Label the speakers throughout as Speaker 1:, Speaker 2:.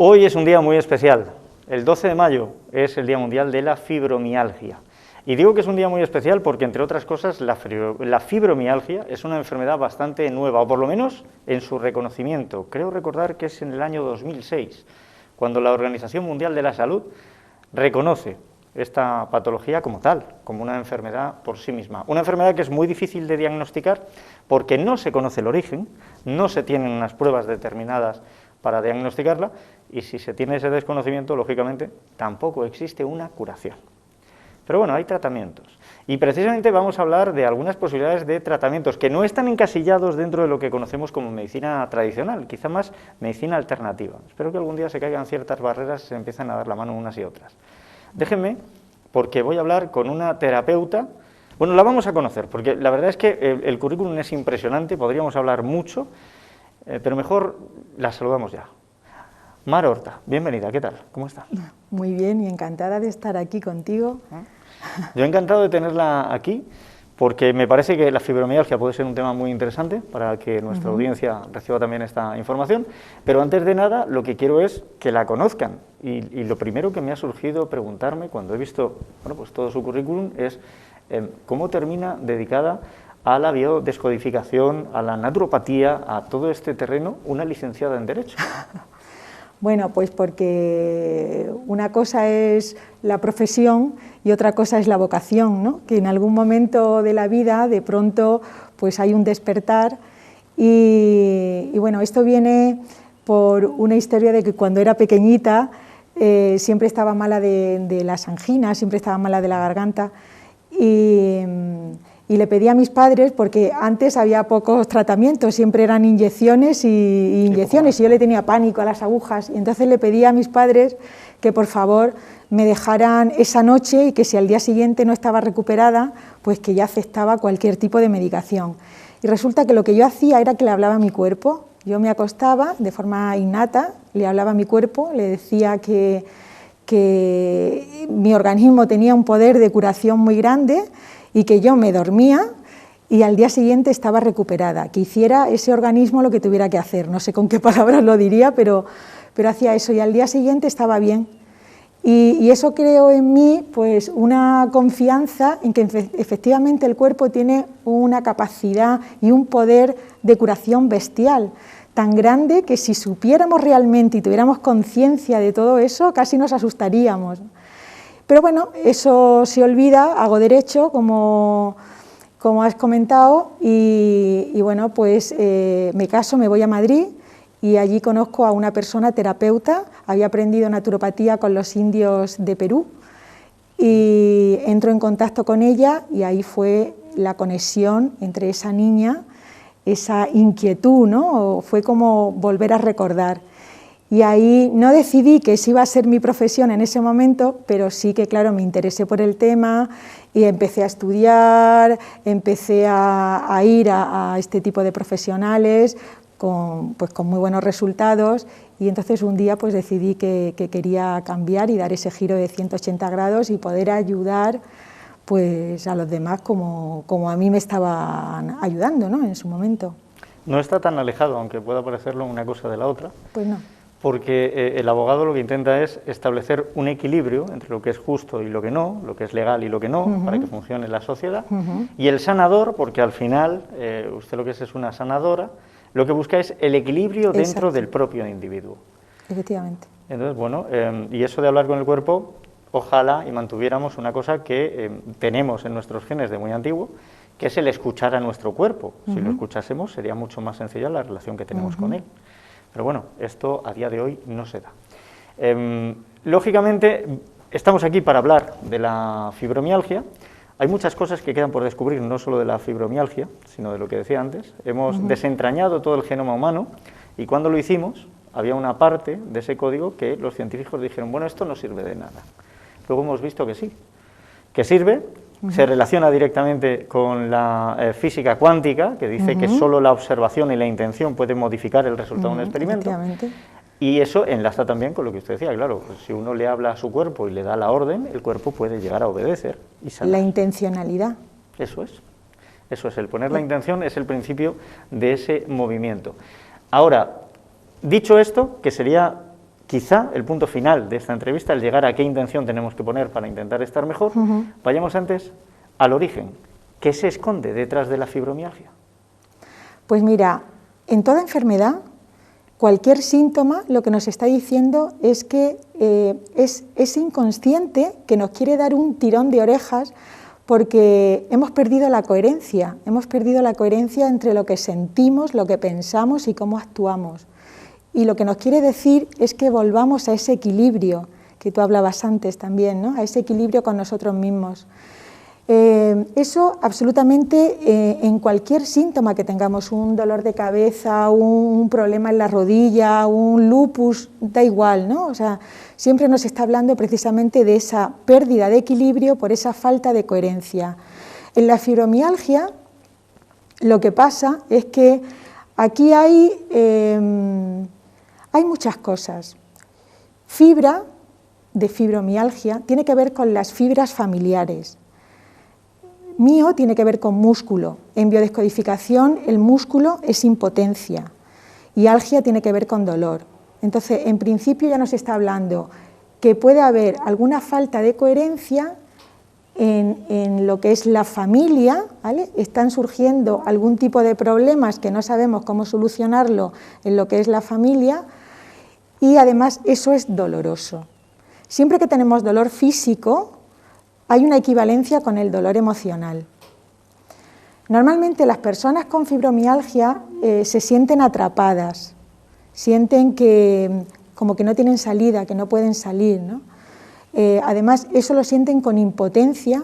Speaker 1: Hoy es un día muy especial. El 12 de mayo es el Día Mundial de la Fibromialgia. Y digo que es un día muy especial porque, entre otras cosas, la fibromialgia es una enfermedad bastante nueva, o por lo menos en su reconocimiento. Creo recordar que es en el año 2006, cuando la Organización Mundial de la Salud reconoce esta patología como tal, como una enfermedad por sí misma. Una enfermedad que es muy difícil de diagnosticar porque no se conoce el origen, no se tienen unas pruebas determinadas para diagnosticarla, y si se tiene ese desconocimiento, lógicamente, tampoco existe una curación. Pero bueno, hay tratamientos. Y precisamente vamos a hablar de algunas posibilidades de tratamientos que no están encasillados dentro de lo que conocemos como medicina tradicional, quizá más medicina alternativa. Espero que algún día se caigan ciertas barreras y se empiecen a dar la mano unas y otras. Déjenme, porque voy a hablar con una terapeuta. Bueno, la vamos a conocer, porque la verdad es que el currículum es impresionante, podríamos hablar mucho, pero mejor la saludamos ya. Mar Horta, bienvenida, ¿qué tal? ¿Cómo está?
Speaker 2: Muy bien y encantada de estar aquí contigo.
Speaker 1: Yo encantado de tenerla aquí, porque me parece que la fibromialgia puede ser un tema muy interesante para que nuestra audiencia reciba también esta información, pero antes de nada lo que quiero es que la conozcan, y lo primero que me ha surgido preguntarme cuando he visto pues todo su currículum es cómo termina dedicada a la biodescodificación, a la naturopatía, a todo este terreno, una licenciada en Derecho.
Speaker 2: Bueno, pues porque una cosa es la profesión y otra cosa es la vocación, ¿no? Que en algún momento de la vida, de pronto, pues hay un despertar y bueno, esto viene por una historia de que cuando era pequeñita siempre estaba mala de las anginas, siempre estaba mala de la garganta y le pedí a mis padres, porque antes había pocos tratamientos, siempre eran inyecciones y inyecciones, y yo le tenía pánico a las agujas, y entonces le pedí a mis padres que por favor me dejaran esa noche y que si al día siguiente no estaba recuperada, pues que ya aceptaba cualquier tipo de medicación. Y resulta que lo que yo hacía era que le hablaba a mi cuerpo, yo me acostaba de forma innata, le hablaba a mi cuerpo, le decía que mi organismo tenía un poder de curación muy grande, y que yo me dormía y al día siguiente estaba recuperada, que hiciera ese organismo lo que tuviera que hacer, no sé con qué palabras lo diría, pero hacía eso y al día siguiente estaba bien. Y eso creó en mí pues una confianza en que efectivamente el cuerpo tiene una capacidad y un poder de curación bestial, tan grande que si supiéramos realmente y tuviéramos conciencia de todo eso, casi nos asustaríamos. Pero bueno, eso se olvida, hago derecho, como has comentado, y bueno, pues me caso, me voy a Madrid y allí conozco a una persona terapeuta, había aprendido naturopatía con los indios de Perú, y entro en contacto con ella y ahí fue la conexión entre esa niña, esa inquietud, ¿no? Fue como volver a recordar. Y ahí no decidí que esa iba a ser mi profesión en ese momento, pero sí que, claro, me interesé por el tema y empecé a estudiar, empecé a ir a este tipo de profesionales con muy buenos resultados, y entonces un día pues decidí que quería cambiar y dar ese giro de 180 grados y poder ayudar pues a los demás como a mí me estaban ayudando, ¿no? En su momento.
Speaker 1: No está tan alejado, aunque pueda parecerlo una cosa de la otra.
Speaker 2: Pues no.
Speaker 1: Porque el abogado lo que intenta es establecer un equilibrio entre lo que es justo y lo que no, lo que es legal y lo que no, para que funcione la sociedad. Y el sanador, porque al final usted lo que es una sanadora, lo que busca es el equilibrio dentro del propio individuo.
Speaker 2: Efectivamente.
Speaker 1: Entonces, bueno, y eso de hablar con el cuerpo, ojalá y mantuviéramos una cosa que tenemos en nuestros genes de muy antiguo, que es el escuchar a nuestro cuerpo. Si lo escuchásemos sería mucho más sencilla la relación que tenemos con él. Pero bueno, esto a día de hoy no se da. Lógicamente, estamos aquí para hablar de la fibromialgia. Hay muchas cosas que quedan por descubrir, no solo de la fibromialgia, sino de lo que decía antes. Hemos desentrañado todo el genoma humano y cuando lo hicimos, había una parte de ese código que los científicos dijeron, bueno, esto no sirve de nada. Luego hemos visto que sí, que sirve. Se relaciona directamente con la física cuántica, que dice que solo la observación y la intención pueden modificar el resultado de un experimento. Y eso enlaza también con lo que usted decía, claro, pues si uno le habla a su cuerpo y le da la orden, el cuerpo puede llegar a obedecer y sanar.
Speaker 2: La intencionalidad.
Speaker 1: Eso es, el poner la intención es el principio de ese movimiento. Ahora, dicho esto, que sería quizá el punto final de esta entrevista, el llegar a qué intención tenemos que poner para intentar estar mejor, vayamos antes al origen. ¿Qué se esconde detrás de la fibromialgia?
Speaker 2: Pues mira, en toda enfermedad, cualquier síntoma lo que nos está diciendo es que es inconsciente que nos quiere dar un tirón de orejas porque hemos perdido la coherencia entre lo que sentimos, lo que pensamos y cómo actuamos. Y lo que nos quiere decir es que volvamos a ese equilibrio que tú hablabas antes también, ¿no? A ese equilibrio con nosotros mismos. Eso absolutamente en cualquier síntoma que tengamos, un dolor de cabeza, un problema en la rodilla, un lupus, da igual, ¿no? O sea, siempre nos está hablando precisamente de esa pérdida de equilibrio por esa falta de coherencia. En la fibromialgia lo que pasa es que aquí hay muchas cosas. Fibra de fibromialgia tiene que ver con las fibras familiares. Mío tiene que ver con músculo. En biodescodificación el músculo es impotencia y algia tiene que ver con dolor. Entonces, en principio ya nos está hablando que puede haber alguna falta de coherencia en lo que es la familia, ¿vale? Están surgiendo algún tipo de problemas que no sabemos cómo solucionarlo en lo que es la familia y además eso es doloroso. Siempre que tenemos dolor físico, hay una equivalencia con el dolor emocional. Normalmente las personas con fibromialgia se sienten atrapadas, sienten que como que no tienen salida, que no pueden salir, ¿no? Además, eso lo sienten con impotencia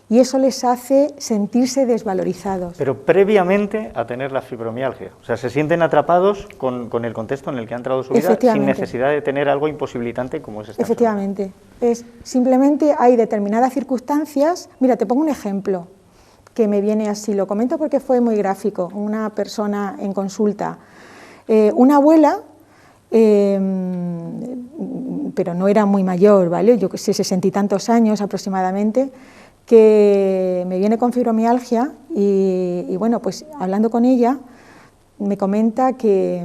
Speaker 2: y eso les hace sentirse desvalorizados.
Speaker 1: Pero previamente a tener la fibromialgia, o sea, se sienten atrapados con el contexto en el que ha entrado su vida sin necesidad de tener algo imposibilitante como es esta.
Speaker 2: Efectivamente, simplemente hay determinadas circunstancias. Mira, te pongo un ejemplo que me viene así, lo comento porque fue muy gráfico, una persona en consulta, una abuela, pero no era muy mayor, ¿vale? Yo que sé, 60 y tantos años aproximadamente, que me viene con fibromialgia y bueno, pues hablando con ella, me comenta que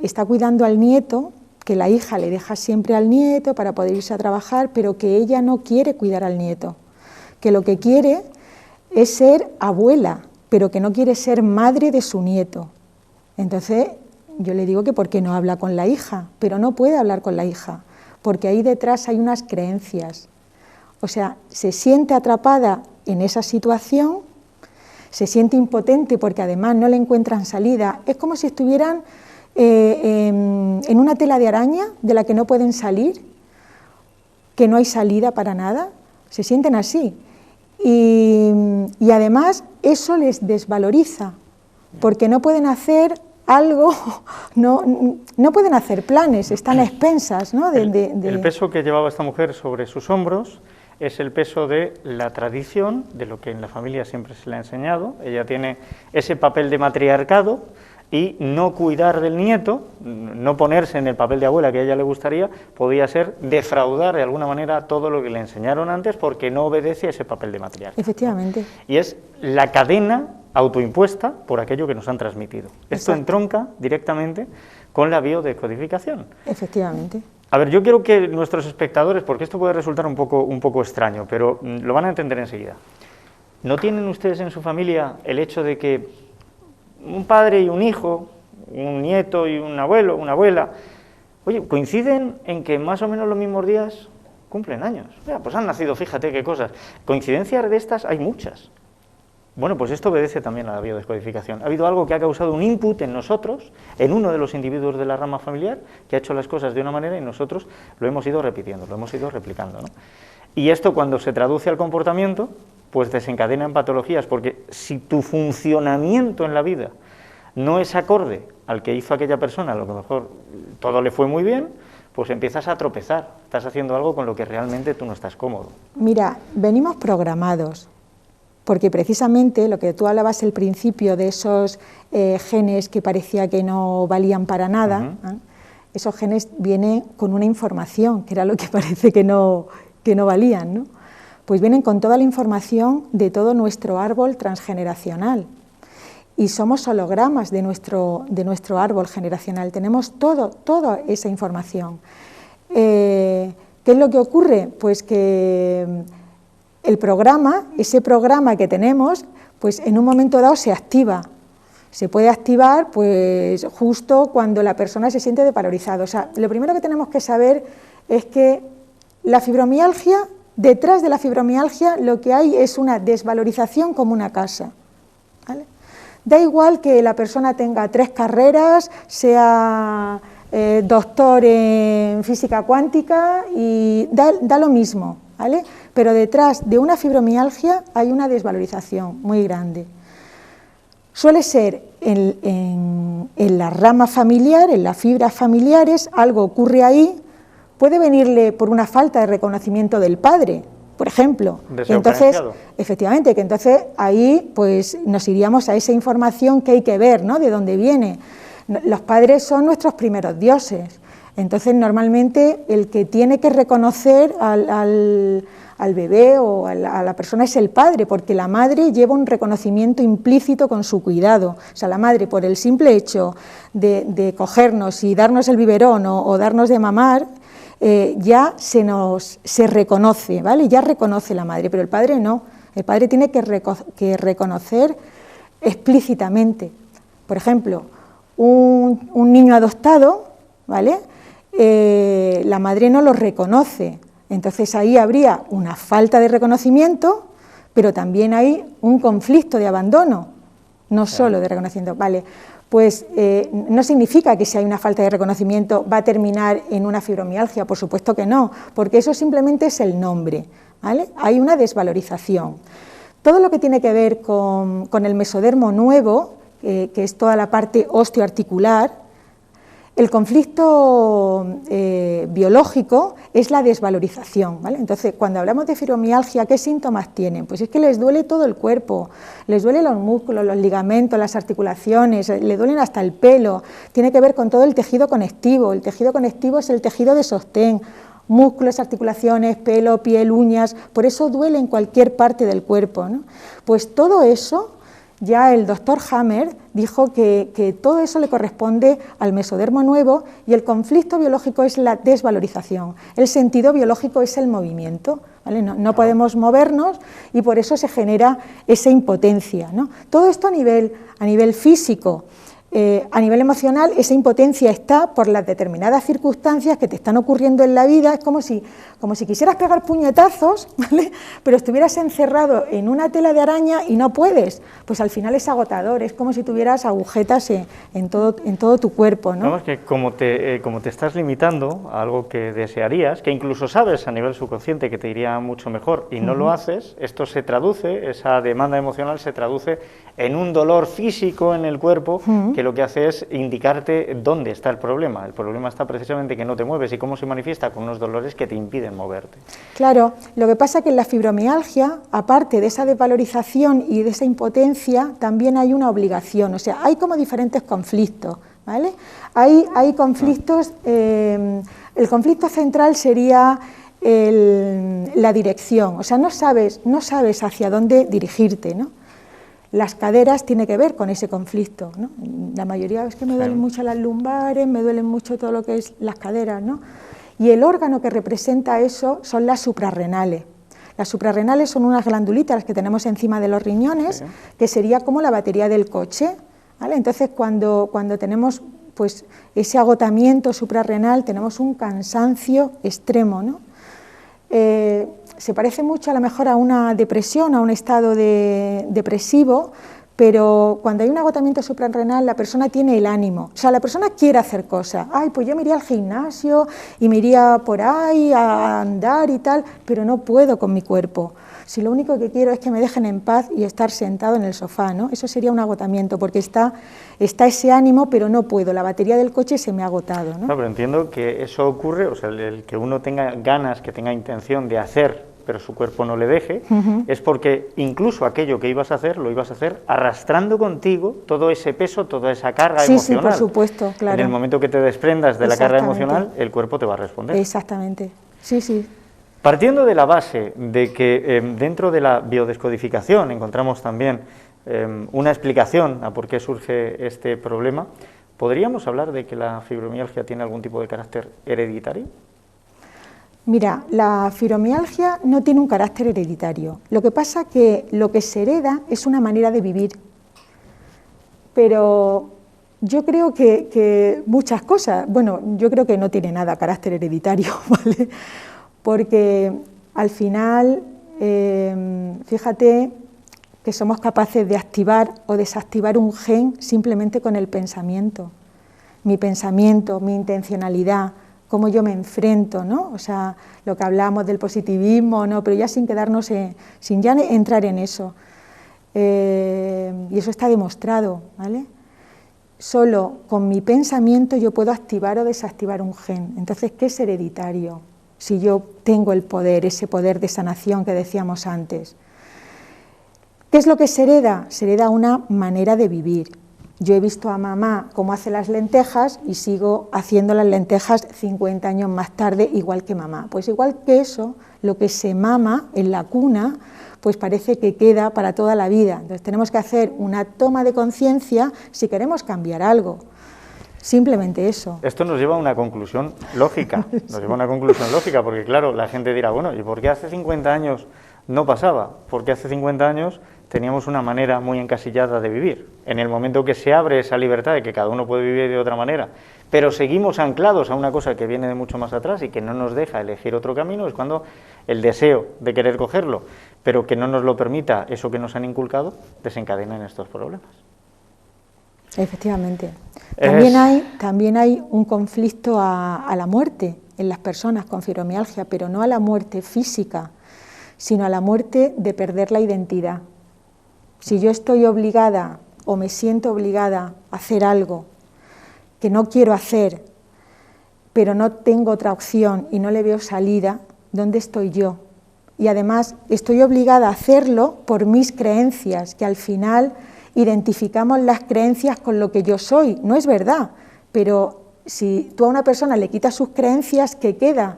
Speaker 2: está cuidando al nieto, que la hija le deja siempre al nieto para poder irse a trabajar, pero que ella no quiere cuidar al nieto, que lo que quiere es ser abuela, pero que no quiere ser madre de su nieto. Entonces yo le digo que por qué no habla con la hija, pero no puede hablar con la hija, porque ahí detrás hay unas creencias. O sea, se siente atrapada en esa situación, se siente impotente porque además no le encuentran salida. Es como si estuvieran en una tela de araña de la que no pueden salir, que no hay salida para nada, se sienten así. Y además eso les desvaloriza, porque no pueden hacer algo, no pueden hacer planes, están a expensas, ¿no?
Speaker 1: El peso que llevaba esta mujer sobre sus hombros es el peso de la tradición, de lo que en la familia siempre se le ha enseñado. Ella tiene ese papel de matriarcado y no cuidar del nieto, no ponerse en el papel de abuela que a ella le gustaría, podía ser defraudar de alguna manera todo lo que le enseñaron antes porque no obedece a ese papel de matriarca.
Speaker 2: Efectivamente.
Speaker 1: ¿No? Y es la cadena autoimpuesta por aquello que nos han transmitido. Esto entronca directamente con la biodescodificación.
Speaker 2: Efectivamente.
Speaker 1: A ver, yo quiero que nuestros espectadores, porque esto puede resultar un poco extraño, pero lo van a entender enseguida. ¿No tienen ustedes en su familia el hecho de que un padre y un hijo, un nieto y un abuelo, una abuela, oye, coinciden en que más o menos los mismos días cumplen años? Ya, pues han nacido, fíjate qué cosas. Coincidencias de estas hay muchas. Bueno, pues esto obedece también a la biodescodificación. Ha habido algo que ha causado un input en nosotros, en uno de los individuos de la rama familiar, que ha hecho las cosas de una manera y nosotros lo hemos ido repitiendo, lo hemos ido replicando, ¿no? Y esto cuando se traduce al comportamiento, pues desencadena en patologías, porque si tu funcionamiento en la vida no es acorde al que hizo aquella persona, a lo que mejor todo le fue muy bien, pues empiezas a tropezar, estás haciendo algo con lo que realmente tú no estás cómodo.
Speaker 2: Mira, venimos programados, porque precisamente lo que tú hablabas al principio de esos genes que parecía que no valían para nada, esos genes vienen con una información, que era lo que parece que no valían, ¿no? Pues vienen con toda la información de todo nuestro árbol transgeneracional. y somos hologramas de nuestro árbol generacional, tenemos toda esa información. ¿Qué es lo que ocurre? Pues que el programa, ese programa que tenemos, pues en un momento dado se activa. Se puede activar pues justo cuando la persona se siente desvalorizada. O sea, lo primero que tenemos que saber es que la fibromialgia, detrás de la fibromialgia lo que hay es una desvalorización como una casa, ¿vale? Da igual que la persona tenga 3 carreras, sea doctor en física cuántica, y da lo mismo, ¿vale? Pero detrás de una fibromialgia hay una desvalorización muy grande. Suele ser en la rama familiar, en las fibras familiares, algo ocurre ahí, puede venirle por una falta de reconocimiento del padre, por ejemplo. Entonces, efectivamente, que entonces ahí pues nos iríamos a esa información que hay que ver, ¿no? De dónde viene. Los padres son nuestros primeros dioses, entonces normalmente el que tiene que reconocer al bebé o a la persona es el padre, porque la madre lleva un reconocimiento implícito con su cuidado. O sea, la madre, por el simple hecho de cogernos y darnos el biberón o darnos de mamar, ya se reconoce, ¿vale? Ya reconoce la madre, pero el padre no. El padre tiene que reconocer explícitamente. Por ejemplo, un niño adoptado, ¿vale? La madre no lo reconoce. Entonces ahí habría una falta de reconocimiento, pero también hay un conflicto de abandono, no solo de reconocimiento. Vale, pues no significa que si hay una falta de reconocimiento va a terminar en una fibromialgia, por supuesto que no, porque eso simplemente es el nombre, ¿vale? Hay una desvalorización. Todo lo que tiene que ver con el mesodermo nuevo, que es toda la parte osteoarticular, el conflicto biológico es la desvalorización, ¿vale? Entonces, cuando hablamos de fibromialgia, ¿qué síntomas tienen? Pues es que les duele todo el cuerpo, les duelen los músculos, los ligamentos, las articulaciones, les duelen hasta el pelo, tiene que ver con todo el tejido conectivo. El tejido conectivo es el tejido de sostén, músculos, articulaciones, pelo, piel, uñas, por eso duele en cualquier parte del cuerpo, ¿no? Pues todo eso, ya el doctor Hammer dijo que todo eso le corresponde al mesodermo nuevo, y el conflicto biológico es la desvalorización, el sentido biológico es el movimiento, ¿vale? No podemos movernos y por eso se genera esa impotencia, ¿no? Todo esto a nivel físico. A nivel emocional, esa impotencia está por las determinadas circunstancias que te están ocurriendo en la vida. Es como si quisieras pegar puñetazos, ¿vale? Pero estuvieras encerrado en una tela de araña y no puedes. Pues al final es agotador, es como si tuvieras agujetas en todo tu cuerpo, ¿no?
Speaker 1: Vamos, que como te estás limitando a algo que desearías, que incluso sabes a nivel subconsciente que te iría mucho mejor y no lo haces, esto se traduce, esa demanda emocional se traduce en un dolor físico en el cuerpo que lo que hace es indicarte dónde está el problema. El problema está precisamente que no te mueves, y cómo se manifiesta con unos dolores que te impiden moverte.
Speaker 2: Claro, lo que pasa es que en la fibromialgia, aparte de esa desvalorización y de esa impotencia, también hay una obligación, o sea, hay como diferentes conflictos, ¿vale? Hay conflictos, el conflicto central sería la dirección, o sea, no sabes hacia dónde dirigirte, ¿no? Las caderas tiene que ver con ese conflicto, ¿no? La mayoría es que me duelen mucho las lumbares, me duelen mucho todo lo que es las caderas, ¿no? Y el órgano que representa eso son las suprarrenales. Las suprarrenales son unas glandulitas que tenemos encima de los riñones, que sería como la batería del coche, ¿vale? Entonces, cuando tenemos pues ese agotamiento suprarrenal, tenemos un cansancio extremo, ¿no? Se parece mucho a lo mejor a una depresión, a un estado depresivo, pero cuando hay un agotamiento suprarrenal la persona tiene el ánimo, o sea, la persona quiere hacer cosas, ay, pues yo me iría al gimnasio y me iría por ahí a andar y tal, pero no puedo con mi cuerpo. Si lo único que quiero es que me dejen en paz y estar sentado en el sofá, ¿no? Eso sería un agotamiento, porque está ese ánimo, pero no puedo, la batería del coche se me ha agotado, ¿no?
Speaker 1: No, pero entiendo que eso ocurre, o sea, el que uno tenga ganas, que tenga intención de hacer, pero su cuerpo no le deje, es porque incluso aquello que ibas a hacer, lo ibas a hacer arrastrando contigo todo ese peso, toda esa carga emocional.
Speaker 2: Sí, por supuesto, claro.
Speaker 1: En el momento que te desprendas de la carga emocional, el cuerpo te va a responder.
Speaker 2: Exactamente, sí.
Speaker 1: Partiendo de la base de que dentro de la biodescodificación encontramos también una explicación a por qué surge este problema. ¿Podríamos hablar de que la fibromialgia tiene algún tipo de carácter hereditario?
Speaker 2: Mira, la fibromialgia no tiene un carácter hereditario. Lo que pasa es que lo que se hereda es una manera de vivir. Pero yo creo que muchas cosas, bueno, yo creo que no tiene nada carácter hereditario, ¿vale? Porque al final, fíjate que somos capaces de activar o desactivar un gen simplemente con el pensamiento. Mi pensamiento, mi intencionalidad, cómo yo me enfrento, ¿no? O sea, lo que hablamos del positivismo, ¿no? Pero ya sin quedarnos, sin ya entrar en eso. Y eso está demostrado, ¿vale? Solo con mi pensamiento yo puedo activar o desactivar un gen. Entonces, ¿qué es hereditario? Si yo tengo el poder, ese poder de sanación que decíamos antes. ¿Qué es lo que se hereda? Se hereda una manera de vivir. Yo he visto a mamá cómo hace las lentejas y sigo haciendo las lentejas 50 años más tarde igual que mamá. Pues igual que eso, lo que se mama en la cuna, pues parece que queda para toda la vida. Entonces tenemos que hacer una toma de conciencia si queremos cambiar algo. Simplemente eso.
Speaker 1: Esto nos lleva a una conclusión lógica, porque claro, la gente dirá, bueno, ¿y por qué hace 50 años no pasaba? Porque hace 50 años teníamos una manera muy encasillada de vivir. En el momento que se abre esa libertad de que cada uno puede vivir de otra manera, pero seguimos anclados a una cosa que viene de mucho más atrás y que no nos deja elegir otro camino, es cuando el deseo de querer cogerlo, pero que no nos lo permita eso que nos han inculcado, desencadena en estos problemas.
Speaker 2: Efectivamente. También hay un conflicto a la muerte en las personas con fibromialgia, pero no a la muerte física, sino a la muerte de perder la identidad. Si yo estoy obligada o me siento obligada a hacer algo que no quiero hacer, pero no tengo otra opción y no le veo salida, ¿dónde estoy yo? Y además estoy obligada a hacerlo por mis creencias, que al final identificamos las creencias con lo que yo soy. No es verdad, pero si tú a una persona le quitas sus creencias, ¿qué queda?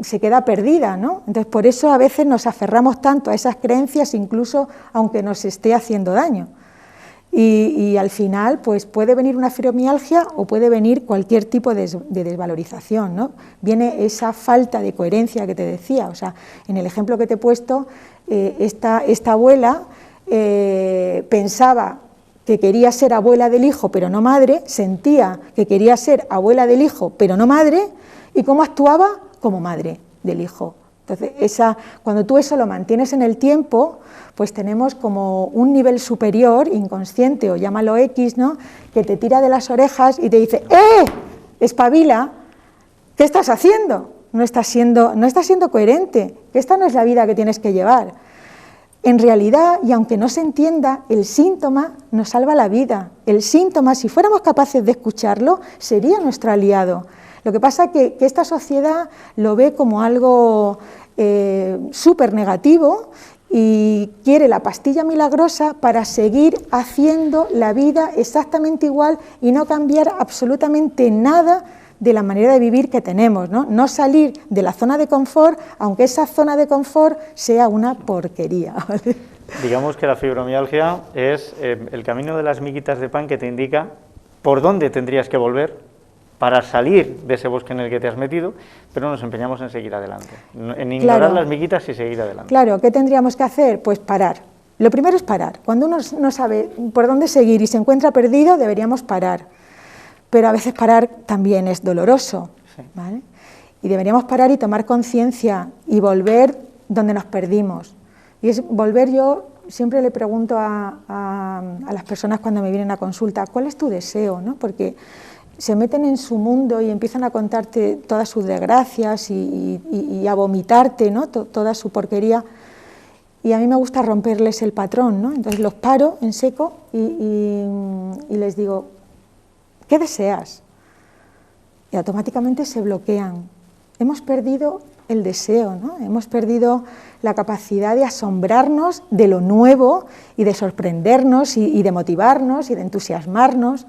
Speaker 2: Se queda perdida, ¿no? Entonces, por eso a veces nos aferramos tanto a esas creencias, incluso aunque nos esté haciendo daño. Y al final, pues puede venir una fibromialgia o puede venir cualquier tipo de desvalorización, ¿no? Viene esa falta de coherencia que te decía. O sea, en el ejemplo que te he puesto, esta abuela pensaba que quería ser abuela del hijo, pero no madre, sentía que quería ser abuela del hijo, pero no madre, y cómo actuaba como madre del hijo. Entonces, cuando tú eso lo mantienes en el tiempo, pues tenemos como un nivel superior, inconsciente, o llámalo X, ¿no?, que te tira de las orejas y te dice, espabila, ¿qué estás haciendo? No estás siendo coherente, que esta no es la vida que tienes que llevar. En realidad, y aunque no se entienda, el síntoma nos salva la vida. El síntoma, si fuéramos capaces de escucharlo, sería nuestro aliado. Lo que pasa es que esta sociedad lo ve como algo súper negativo y quiere la pastilla milagrosa para seguir haciendo la vida exactamente igual y no cambiar absolutamente nada de la manera de vivir que tenemos, ¿no? No salir de la zona de confort, aunque esa zona de confort sea una porquería, ¿vale?
Speaker 1: Digamos que la fibromialgia es el camino de las miguitas de pan que te indica por dónde tendrías que volver para salir de ese bosque en el que te has metido, pero nos empeñamos en seguir adelante, en ignorar las miguitas y seguir adelante.
Speaker 2: Claro, ¿qué tendríamos que hacer? Pues parar. Lo primero es parar. Cuando uno no sabe por dónde seguir y se encuentra perdido, deberíamos parar. Pero a veces parar también es doloroso, sí, ¿vale? Y deberíamos parar y tomar conciencia y volver donde nos perdimos. Y es volver, yo siempre le pregunto a las personas cuando me vienen a consulta, ¿cuál es tu deseo?, ¿no? Porque se meten en su mundo y empiezan a contarte todas sus desgracias y a vomitarte, ¿no?, toda su porquería. Y a mí me gusta romperles el patrón, ¿no? Entonces los paro en seco y les digo, ¿qué deseas? Y automáticamente se bloquean. Hemos perdido el deseo, ¿no? Hemos perdido la capacidad de asombrarnos de lo nuevo y de sorprendernos y de motivarnos y de entusiasmarnos.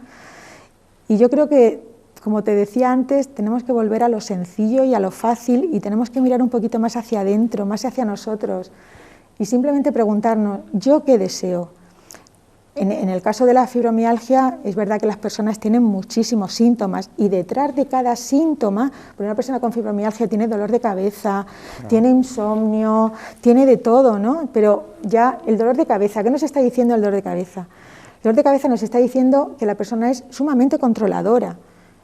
Speaker 2: Y yo creo que, como te decía antes, tenemos que volver a lo sencillo y a lo fácil y tenemos que mirar un poquito más hacia adentro, más hacia nosotros y simplemente preguntarnos, ¿yo qué deseo? En el caso de la fibromialgia es verdad que las personas tienen muchísimos síntomas y detrás de cada síntoma, porque una persona con fibromialgia tiene dolor de cabeza, tiene insomnio, tiene de todo, ¿no? Pero ya el dolor de cabeza, ¿qué nos está diciendo el dolor de cabeza? El dolor de cabeza nos está diciendo que la persona es sumamente controladora.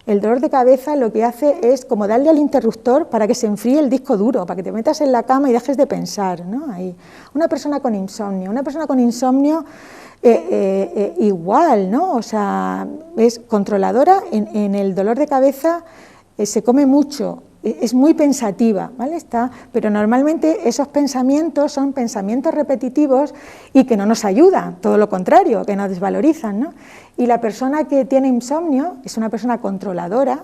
Speaker 2: El dolor de cabeza lo que hace es como darle al interruptor para que se enfríe el disco duro, para que te metas en la cama y dejes de pensar, ¿no? Ahí. Una persona con insomnio igual, ¿no? O sea, es controladora en el dolor de cabeza, se come mucho, es muy pensativa, ¿vale? Pero normalmente esos pensamientos son pensamientos repetitivos y que no nos ayudan, todo lo contrario, que nos desvalorizan, ¿no? Y la persona que tiene insomnio es una persona controladora,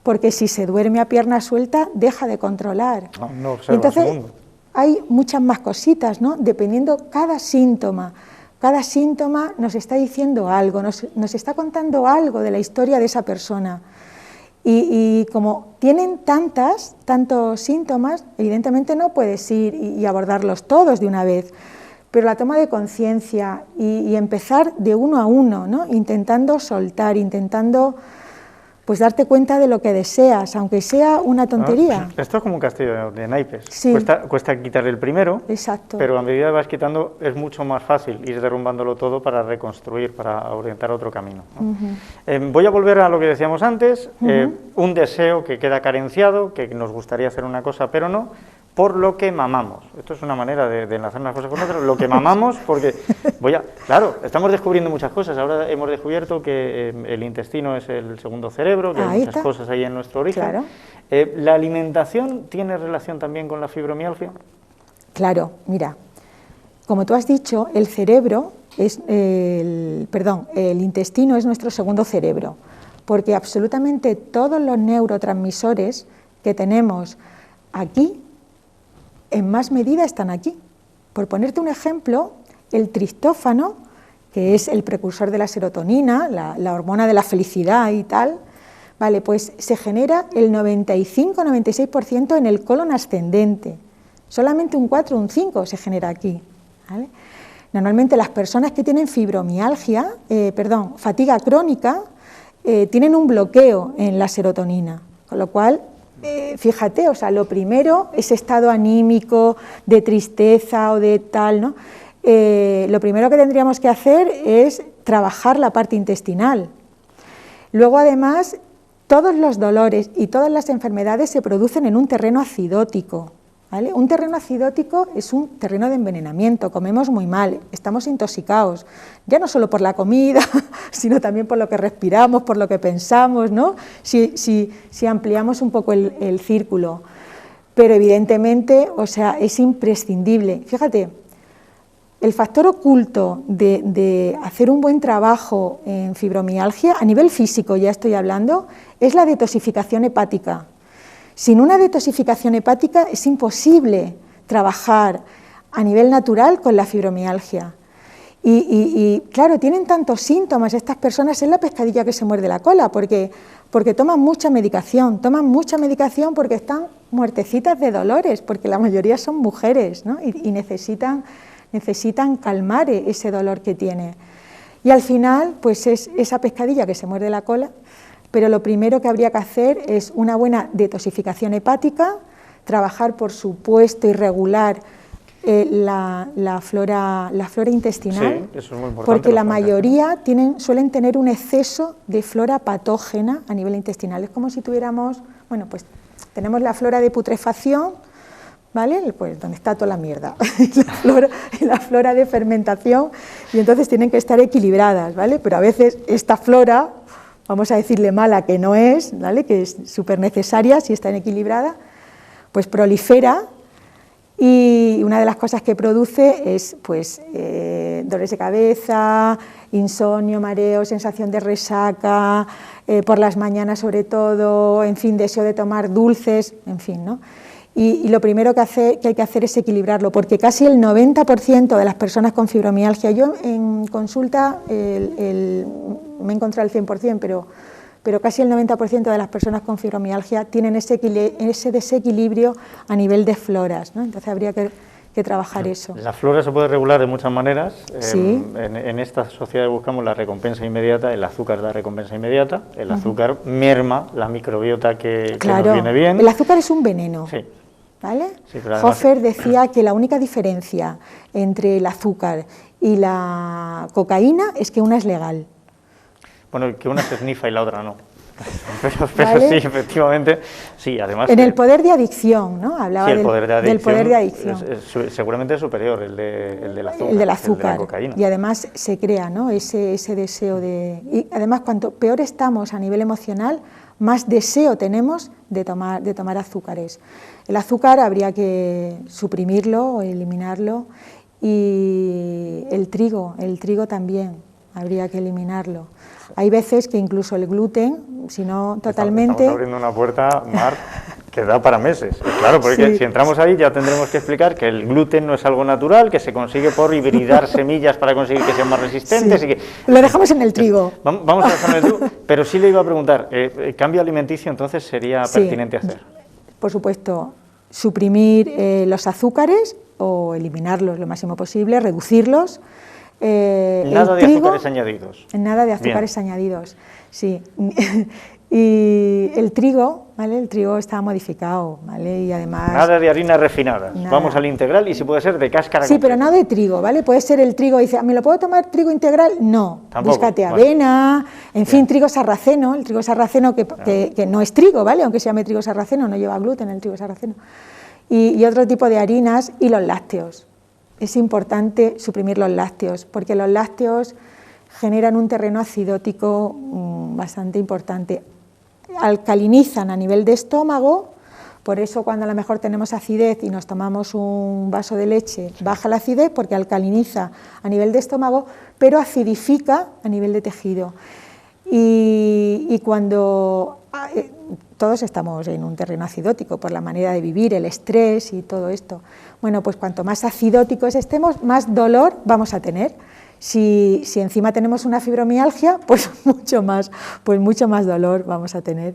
Speaker 2: porque si se duerme a pierna suelta, deja de controlar.
Speaker 1: No observa.
Speaker 2: Entonces, hay muchas más cositas, ¿no? Dependiendo cada síntoma nos está diciendo algo, nos está contando algo de la historia de esa persona. Y como tienen tantos síntomas, evidentemente no puedes ir y abordarlos todos de una vez, pero la toma de conciencia y empezar de uno a uno, ¿no? Intentando soltar, intentando pues darte cuenta de lo que deseas, aunque sea una tontería.
Speaker 1: Esto es como un castillo de naipes.
Speaker 2: Sí.
Speaker 1: Cuesta quitar el primero,
Speaker 2: exacto,
Speaker 1: pero a medida que vas quitando es mucho más fácil ir derrumbándolo todo para reconstruir, para orientar otro camino, ¿no? Voy a volver a lo que decíamos antes, un deseo que queda carenciado, que nos gustaría hacer una cosa pero no, por lo que mamamos. Esto es una manera de enlazar unas cosas con otras, lo que mamamos, porque claro, estamos descubriendo muchas cosas. Ahora hemos descubierto que el intestino es el segundo cerebro, que hay muchas cosas ahí en nuestro origen.
Speaker 2: Claro.
Speaker 1: ¿La alimentación tiene relación también con la fibromialgia?
Speaker 2: Claro, mira, como tú has dicho, el intestino es nuestro segundo cerebro, porque absolutamente todos los neurotransmisores que tenemos aquí, en más medida están aquí. Por ponerte un ejemplo, el triptófano, que es el precursor de la serotonina, la hormona de la felicidad y tal, vale, pues se genera el 95-96% en el colon ascendente, solamente un 4 o un 5 se genera aquí, ¿vale? Normalmente las personas que tienen fatiga crónica, tienen un bloqueo en la serotonina, con lo cual fíjate, o sea, lo primero, ese estado anímico de tristeza o de tal, ¿no? Lo primero que tendríamos que hacer es trabajar la parte intestinal. Luego, además, todos los dolores y todas las enfermedades se producen en un terreno acidótico, ¿vale? Un terreno acidótico es un terreno de envenenamiento, comemos muy mal, estamos intoxicados, ya no solo por la comida, sino también por lo que respiramos, por lo que pensamos, ¿no? Si ampliamos un poco el círculo. Pero evidentemente, o sea, es imprescindible. Fíjate, el factor oculto de hacer un buen trabajo en fibromialgia, a nivel físico ya estoy hablando, es la detoxificación hepática. Sin una detoxificación hepática es imposible trabajar a nivel natural con la fibromialgia. Y claro, tienen tantos síntomas estas personas, es la pescadilla que se muerde la cola, porque toman mucha medicación porque están muertecitas de dolores, porque la mayoría son mujeres, ¿no? y necesitan calmar ese dolor que tiene. Y al final, pues es esa pescadilla que se muerde la cola. Pero lo primero que habría que hacer es una buena detoxificación hepática, trabajar, por supuesto, y regular la flora intestinal,
Speaker 1: sí, eso es muy importante,
Speaker 2: porque la mayoría suelen tener un exceso de flora patógena a nivel intestinal. Es como si tuviéramos, bueno, pues tenemos la flora de putrefacción, ¿vale? Pues donde está toda la mierda, la flora de fermentación, y entonces tienen que estar equilibradas, ¿vale? Pero a veces esta flora, vamos a decirle mala que no es, ¿vale? Que es súper necesaria si está equilibrada, pues prolifera, y una de las cosas que produce es pues dolores de cabeza, insomnio, mareo, sensación de resaca, por las mañanas sobre todo, en fin, deseo de tomar dulces, en fin, ¿no? Y lo primero que hay que hacer es equilibrarlo, porque casi el 90% de las personas con fibromialgia, yo en consulta me he encontrado el 100%, pero casi el 90% de las personas con fibromialgia tienen ese desequilibrio a nivel de floras, ¿no? Entonces habría que que trabajar eso.
Speaker 1: La flora se puede regular de muchas maneras.
Speaker 2: Sí.
Speaker 1: En esta sociedad buscamos la recompensa inmediata, el azúcar da recompensa inmediata, el azúcar merma la microbiota que nos viene bien.
Speaker 2: El azúcar es un veneno.
Speaker 1: Sí.
Speaker 2: ¿Vale?
Speaker 1: Sí, pero además,
Speaker 2: Hofer decía que la única diferencia entre el azúcar y la cocaína es que una es legal.
Speaker 1: Bueno, que una se esnifa y la otra no. Pero
Speaker 2: ¿Vale?
Speaker 1: sí, efectivamente, sí, además...
Speaker 2: En el poder de adicción, ¿no? Hablaba
Speaker 1: sí, el poder de adicción,
Speaker 2: del poder de adicción.
Speaker 1: Seguramente es superior el del azúcar.
Speaker 2: El del azúcar.
Speaker 1: El de la cocaína.
Speaker 2: Y además se crea, ¿no? ese deseo de... Y además, cuanto peor estamos a nivel emocional, más deseo tenemos de tomar azúcares. El azúcar habría que suprimirlo o eliminarlo, y el trigo también habría que eliminarlo. Hay veces que incluso el gluten, si no totalmente...
Speaker 1: Estamos abriendo una puerta, Mar, que da para meses. Claro, porque si entramos ahí ya tendremos que explicar que el gluten no es algo natural, que se consigue por hibridar semillas para conseguir que sean más resistentes.
Speaker 2: Sí.
Speaker 1: Y que...
Speaker 2: Lo dejamos en el trigo.
Speaker 1: Vamos a dejarlo en el trigo, pero sí le iba a preguntar, ¿cambio alimenticio entonces sería pertinente hacer?
Speaker 2: Por supuesto, suprimir los azúcares o eliminarlos lo máximo posible, reducirlos.
Speaker 1: Nada de azúcares añadidos.
Speaker 2: Nada de azúcares añadidos, sí. Y el trigo, ¿vale? El trigo está modificado, ¿vale? Y además...
Speaker 1: Nada de harinas refinadas.
Speaker 2: Nada.
Speaker 1: Vamos al integral y si puede ser de cáscara.
Speaker 2: Sí,
Speaker 1: completa.
Speaker 2: pero no de trigo, ¿vale? Puede ser el trigo, dice, ¿me lo puedo tomar trigo integral? No.
Speaker 1: Tampoco.
Speaker 2: Búscate avena, en fin, trigo sarraceno, el trigo sarraceno que no es trigo, ¿vale? Aunque se llame trigo sarraceno, no lleva gluten el trigo sarraceno. Y otro tipo de harinas y los lácteos. Es importante suprimir los lácteos, porque los lácteos generan un terreno acidótico bastante importante. Alcalinizan a nivel de estómago, por eso cuando a lo mejor tenemos acidez y nos tomamos un vaso de leche, baja la acidez porque alcaliniza a nivel de estómago, pero acidifica a nivel de tejido. Y cuando... todos estamos en un terreno acidótico por la manera de vivir, el estrés y todo esto. Bueno, pues cuanto más acidóticos estemos, más dolor vamos a tener. Si encima tenemos una fibromialgia, pues mucho más dolor vamos a tener.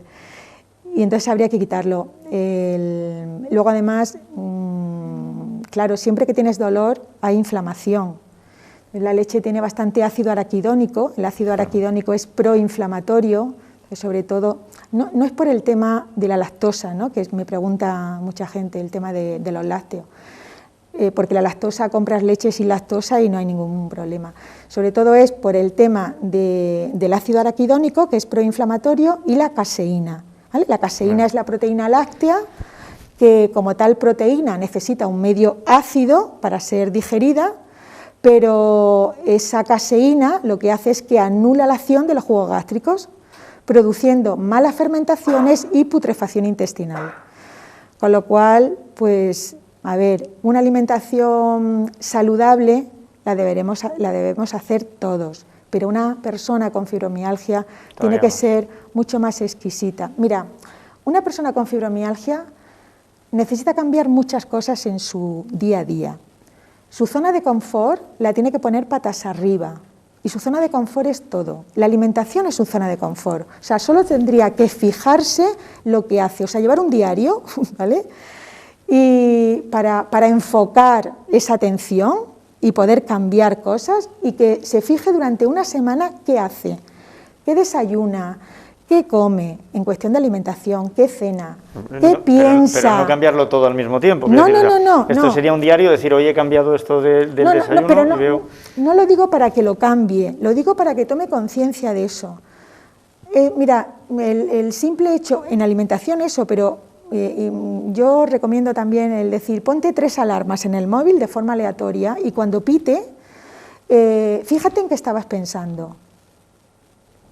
Speaker 2: Y entonces habría que quitarlo. Luego además, claro, siempre que tienes dolor hay inflamación. La leche tiene bastante ácido araquidónico, el ácido araquidónico es proinflamatorio, sobre todo, no es por el tema de la lactosa, ¿no? Que me pregunta mucha gente, el tema de los lácteos, porque la lactosa, compras leche sin lactosa y no hay ningún problema. Sobre todo es por el tema del ácido araquidónico, que es proinflamatorio, y la caseína, ¿vale? La caseína es la proteína láctea, que como tal proteína necesita un medio ácido para ser digerida, pero esa caseína lo que hace es que anula la acción de los jugos gástricos, produciendo malas fermentaciones y putrefacción intestinal. Con lo cual, pues, a ver, una alimentación saludable la debemos hacer todos, pero una persona con fibromialgia tiene que ser mucho más exquisita. Mira, una persona con fibromialgia necesita cambiar muchas cosas en su día a día. Su zona de confort la tiene que poner patas arriba. Y su zona de confort es todo. La alimentación es su zona de confort. O sea, solo tendría que fijarse lo que hace. O sea, llevar un diario, ¿vale? Y para enfocar esa atención y poder cambiar cosas, y que se fije durante una semana qué hace, qué desayuna, qué come en cuestión de alimentación, qué cena, qué piensa.
Speaker 1: Pero no cambiarlo todo al mismo tiempo.
Speaker 2: No.
Speaker 1: Esto sería un diario, decir, hoy he cambiado esto del desayuno.
Speaker 2: Pero
Speaker 1: y veo...
Speaker 2: no lo digo para que lo cambie, lo digo para que tome conciencia de eso. Mira, el simple hecho, en alimentación eso, pero yo recomiendo también el decir, ponte 3 alarmas en el móvil de forma aleatoria y cuando pite, fíjate en qué estabas pensando.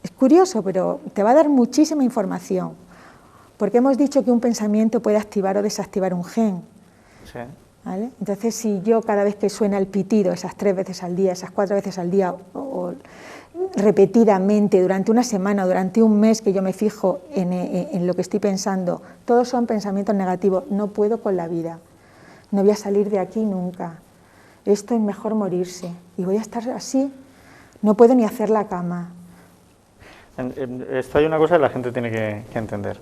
Speaker 2: Es curioso, pero te va a dar muchísima información, porque hemos dicho que un pensamiento puede activar o desactivar un gen.
Speaker 1: Sí.
Speaker 2: ¿Vale? Entonces, si yo cada vez que suena el pitido, esas 3 veces al día, esas 4 veces al día, o repetidamente, durante una semana, durante un mes que yo me fijo en lo que estoy pensando, todos son pensamientos negativos, no puedo con la vida, no voy a salir de aquí nunca, esto es mejor morirse, y voy a estar así, no puedo ni hacer la cama.
Speaker 1: Esto hay una cosa que la gente tiene que entender.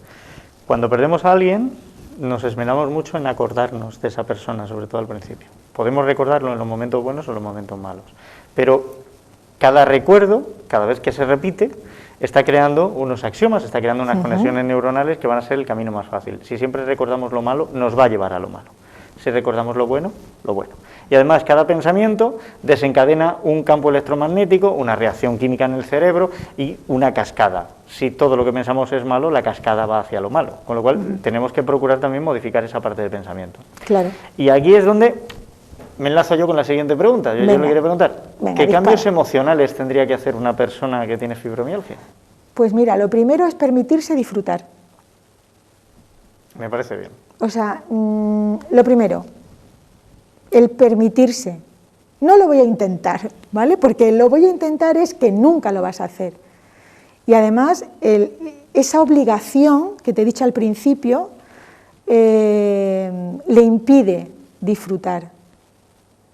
Speaker 1: Cuando perdemos a alguien, nos esmeramos mucho en acordarnos de esa persona, sobre todo al principio. Podemos recordarlo en los momentos buenos o en los momentos malos, pero cada recuerdo, cada vez que se repite, está creando unos axiomas, está creando unas conexiones neuronales que van a ser el camino más fácil. Si siempre recordamos lo malo, nos va a llevar a lo malo. Si recordamos lo bueno, lo bueno. Y además, cada pensamiento desencadena un campo electromagnético, una reacción química en el cerebro y una cascada. Si todo lo que pensamos es malo, la cascada va hacia lo malo. Con lo cual, tenemos que procurar también modificar esa parte del pensamiento.
Speaker 2: Claro.
Speaker 1: Y aquí es donde me enlazo yo con la siguiente pregunta. Yo le quería preguntar, ¿qué cambios emocionales tendría que hacer una persona que tiene fibromialgia?
Speaker 2: Pues mira, lo primero es permitirse disfrutar.
Speaker 1: Me parece bien.
Speaker 2: O sea, lo primero, el permitirse. No lo voy a intentar, ¿vale? Porque lo voy a intentar es que nunca lo vas a hacer. Y además, esa obligación que te he dicho al principio le impide disfrutar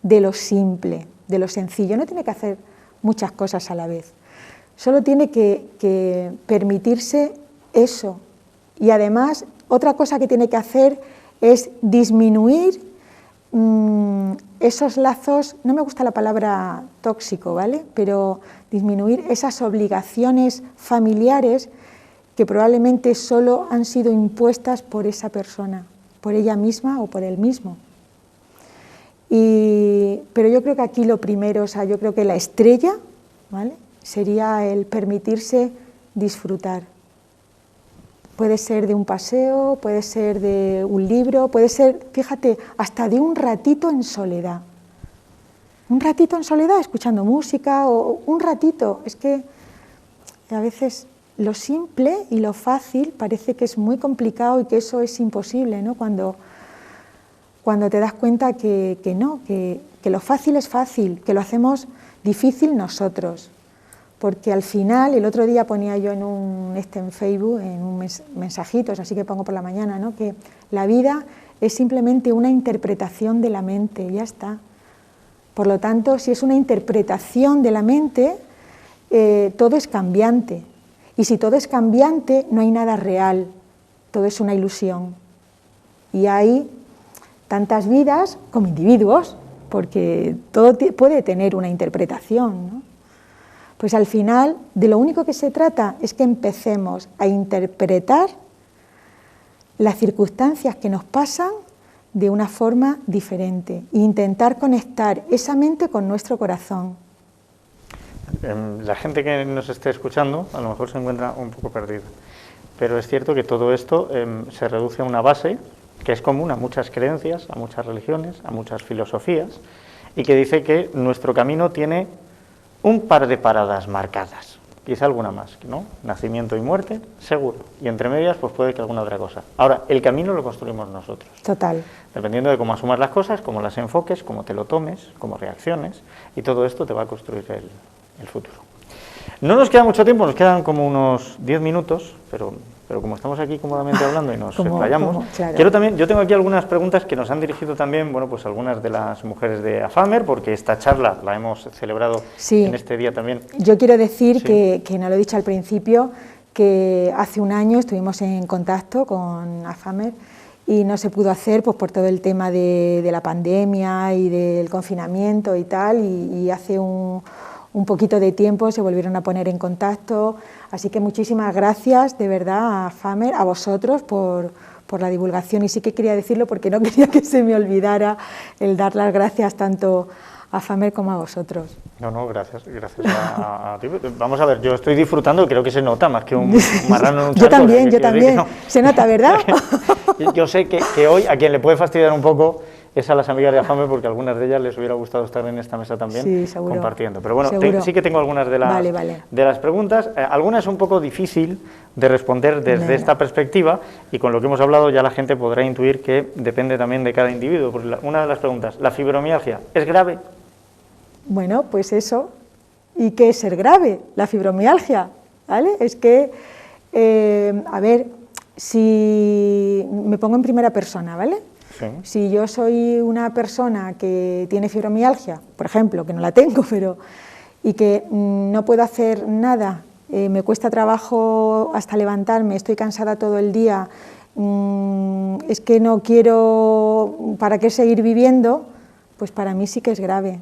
Speaker 2: de lo simple, de lo sencillo. No tiene que hacer muchas cosas a la vez. Solo tiene que permitirse eso. Y además, otra cosa que tiene que hacer es disminuir esos lazos, no me gusta la palabra tóxico, ¿vale? Pero disminuir esas obligaciones familiares que probablemente solo han sido impuestas por esa persona, por ella misma o por él mismo. Pero yo creo que aquí lo primero, o sea, yo creo que la estrella, ¿vale?, sería el permitirse disfrutar. Puede ser de un paseo, puede ser de un libro, puede ser, fíjate, hasta de un ratito en soledad. Un ratito en soledad escuchando música o un ratito. Es que a veces lo simple y lo fácil parece que es muy complicado y que eso es imposible, ¿no? Cuando te das cuenta que no, que lo fácil es fácil, que lo hacemos difícil nosotros. Porque al final, el otro día ponía yo en Facebook, en un mensajitos, así que pongo por la mañana, ¿no?, que la vida es simplemente una interpretación de la mente, ya está. Por lo tanto, si es una interpretación de la mente, todo es cambiante. Y si todo es cambiante, no hay nada real, todo es una ilusión. Y hay tantas vidas como individuos, porque todo puede tener una interpretación, ¿no? Pues al final, de lo único que se trata es que empecemos a interpretar las circunstancias que nos pasan de una forma diferente e intentar conectar esa mente con nuestro corazón.
Speaker 1: La gente que nos esté escuchando a lo mejor se encuentra un poco perdida, pero es cierto que todo esto se reduce a una base que es común a muchas creencias, a muchas religiones, a muchas filosofías, y que dice que nuestro camino tiene un par de paradas marcadas, quizá alguna más, ¿no? Nacimiento y muerte, seguro. Y entre medias, pues puede que alguna otra cosa. Ahora, el camino lo construimos nosotros.
Speaker 2: Total.
Speaker 1: Dependiendo de cómo asumas las cosas, cómo las enfoques, cómo te lo tomes, cómo reacciones, y todo esto te va a construir el futuro. No nos queda mucho tiempo, nos quedan como unos 10 minutos, pero como estamos aquí cómodamente hablando y nos explayamos, claro. Yo tengo aquí algunas preguntas que nos han dirigido también, bueno, pues algunas de las mujeres de AFAMER, porque esta charla la hemos celebrado en este día también.
Speaker 2: Yo quiero decir que no lo he dicho al principio, que hace un año estuvimos en contacto con AFAMER y no se pudo hacer pues por todo el tema de la pandemia y del confinamiento y tal, y hace un poquito de tiempo se volvieron a poner en contacto, así que muchísimas gracias de verdad a AFAMER, a vosotros por la divulgación, y sí que quería decirlo porque no quería que se me olvidara el dar las gracias tanto a AFAMER como a vosotros.
Speaker 1: No, gracias a ti. Vamos a ver, yo estoy disfrutando, creo que se nota más que un marrano en un charco.
Speaker 2: Yo también, no. Se nota, ¿verdad?
Speaker 1: Yo sé que hoy a quien le puede fastidiar un poco es a las amigas de AFAMER, porque a algunas de ellas les hubiera gustado estar en esta mesa también compartiendo. Pero bueno, sí que tengo algunas de las preguntas. Algunas es un poco difícil de responder desde esta perspectiva, y con lo que hemos hablado ya la gente podrá intuir que depende también de cada individuo. Una de las preguntas, ¿la fibromialgia es grave?
Speaker 2: Bueno, pues eso. ¿Y qué es ser grave? La fibromialgia, ¿vale? Es que, a ver, si me pongo en primera persona, ¿vale? Sí. Si yo soy una persona que tiene fibromialgia, por ejemplo, que no la tengo, y que no puedo hacer nada, me cuesta trabajo hasta levantarme, estoy cansada todo el día, es que no quiero, ¿para qué seguir viviendo? Pues para mí sí que es grave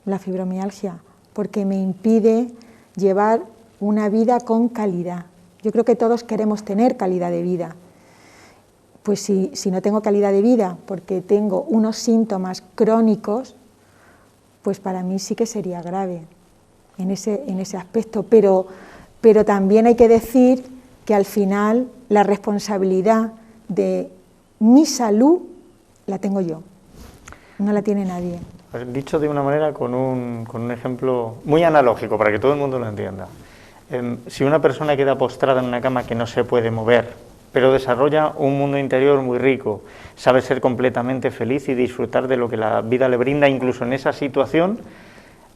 Speaker 2: la fibromialgia, porque me impide llevar una vida con calidad. Yo creo que todos queremos tener calidad de vida. Pues si no tengo calidad de vida porque tengo unos síntomas crónicos, pues para mí sí que sería grave en ese aspecto. Pero también hay que decir que al final la responsabilidad de mi salud la tengo yo, no la tiene nadie.
Speaker 1: Dicho de una manera con un ejemplo muy analógico para que todo el mundo lo entienda. Si una persona queda postrada en una cama que no se puede mover, pero desarrolla un mundo interior muy rico, sabe ser completamente feliz y disfrutar de lo que la vida le brinda, incluso en esa situación,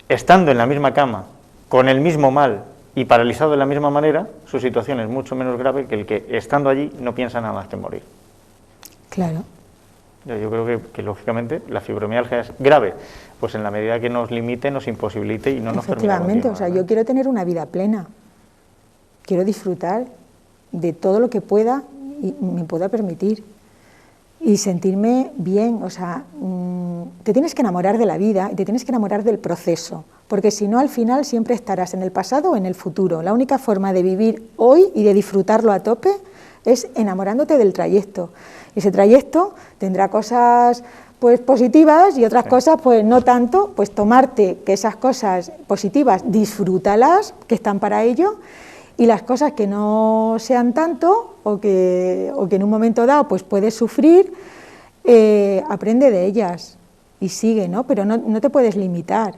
Speaker 1: estando en la misma cama, con el mismo mal y paralizado de la misma manera, su situación es mucho menos grave que el que, estando allí, no piensa nada más que morir.
Speaker 2: Claro.
Speaker 1: Yo creo que lógicamente la fibromialgia es grave, pues en la medida que nos limite, nos imposibilite y no nos permita continuar.
Speaker 2: Efectivamente, o sea, yo quiero tener una vida plena, quiero disfrutar de todo lo que pueda y me pueda permitir y sentirme bien. O sea, te tienes que enamorar de la vida y te tienes que enamorar del proceso, porque si no, al final siempre estarás en el pasado o en el futuro. La única forma de vivir hoy y de disfrutarlo a tope es enamorándote del trayecto. Ese trayecto tendrá cosas pues positivas y otras cosas pues no tanto, pues tomarte que esas cosas positivas, disfrútalas, que están para ello, y las cosas que no sean tanto o que en un momento dado pues puedes sufrir, aprende de ellas y sigue, ¿no? Pero no te puedes limitar.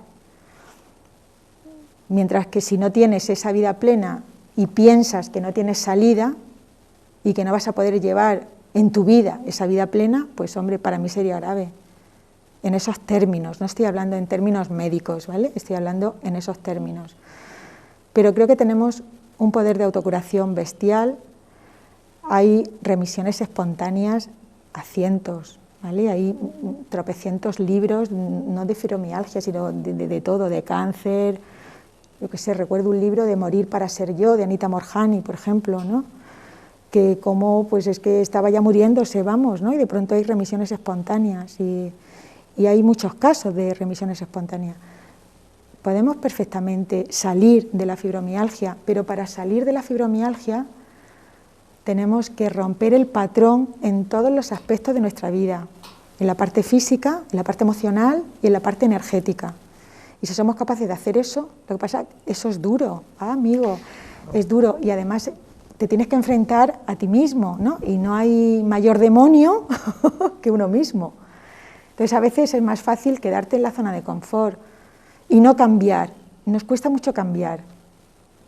Speaker 2: Mientras que si no tienes esa vida plena y piensas que no tienes salida y que no vas a poder llevar en tu vida esa vida plena, pues hombre, para mí sería grave. En esos términos, no estoy hablando en términos médicos, ¿vale? Estoy hablando en esos términos. Pero creo que tenemos un poder de autocuración bestial, hay remisiones espontáneas a cientos, ¿vale? Hay tropecientos libros, no de fibromialgia, sino de todo, de cáncer. Yo qué sé, recuerdo un libro de Morir para ser yo, de Anita Morjani, por ejemplo, ¿no? Que como, pues es que estaba ya muriéndose, vamos, ¿no? Y de pronto hay remisiones espontáneas y hay muchos casos de remisiones espontáneas. Podemos perfectamente salir de la fibromialgia, pero para salir de la fibromialgia tenemos que romper el patrón en todos los aspectos de nuestra vida, en la parte física, en la parte emocional y en la parte energética. Y si somos capaces de hacer eso, lo que pasa, eso es duro, amigo, es duro, y además te tienes que enfrentar a ti mismo, ¿no? Y no hay mayor demonio que uno mismo. Entonces a veces es más fácil quedarte en la zona de confort y no cambiar. Nos cuesta mucho cambiar.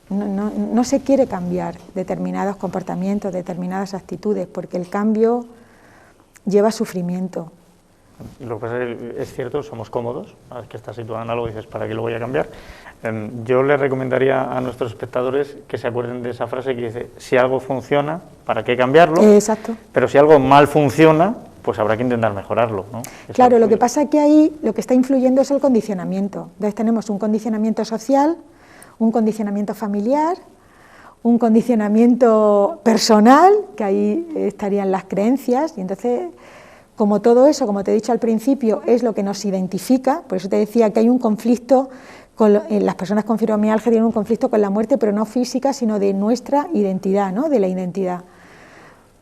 Speaker 2: No se quiere cambiar determinados comportamientos, determinadas actitudes, porque el cambio lleva sufrimiento.
Speaker 1: Lo que pasa es que es cierto, somos cómodos, es que estás situado en algo y dices, ¿para qué lo voy a cambiar? Yo les recomendaría a nuestros espectadores que se acuerden de esa frase que dice, si algo funciona, ¿para qué cambiarlo?
Speaker 2: Exacto.
Speaker 1: Pero si algo mal funciona, pues habrá que intentar mejorarlo, ¿no?
Speaker 2: Claro, lo que pasa es que ahí lo que está influyendo es el condicionamiento. Entonces tenemos un condicionamiento social, un condicionamiento familiar, un condicionamiento personal, que ahí estarían las creencias, y entonces, como todo eso, como te he dicho al principio, es lo que nos identifica, por eso te decía que hay un conflicto, las personas con fibromialgia tienen un conflicto con la muerte, pero no física, sino de nuestra identidad, ¿no? De la identidad.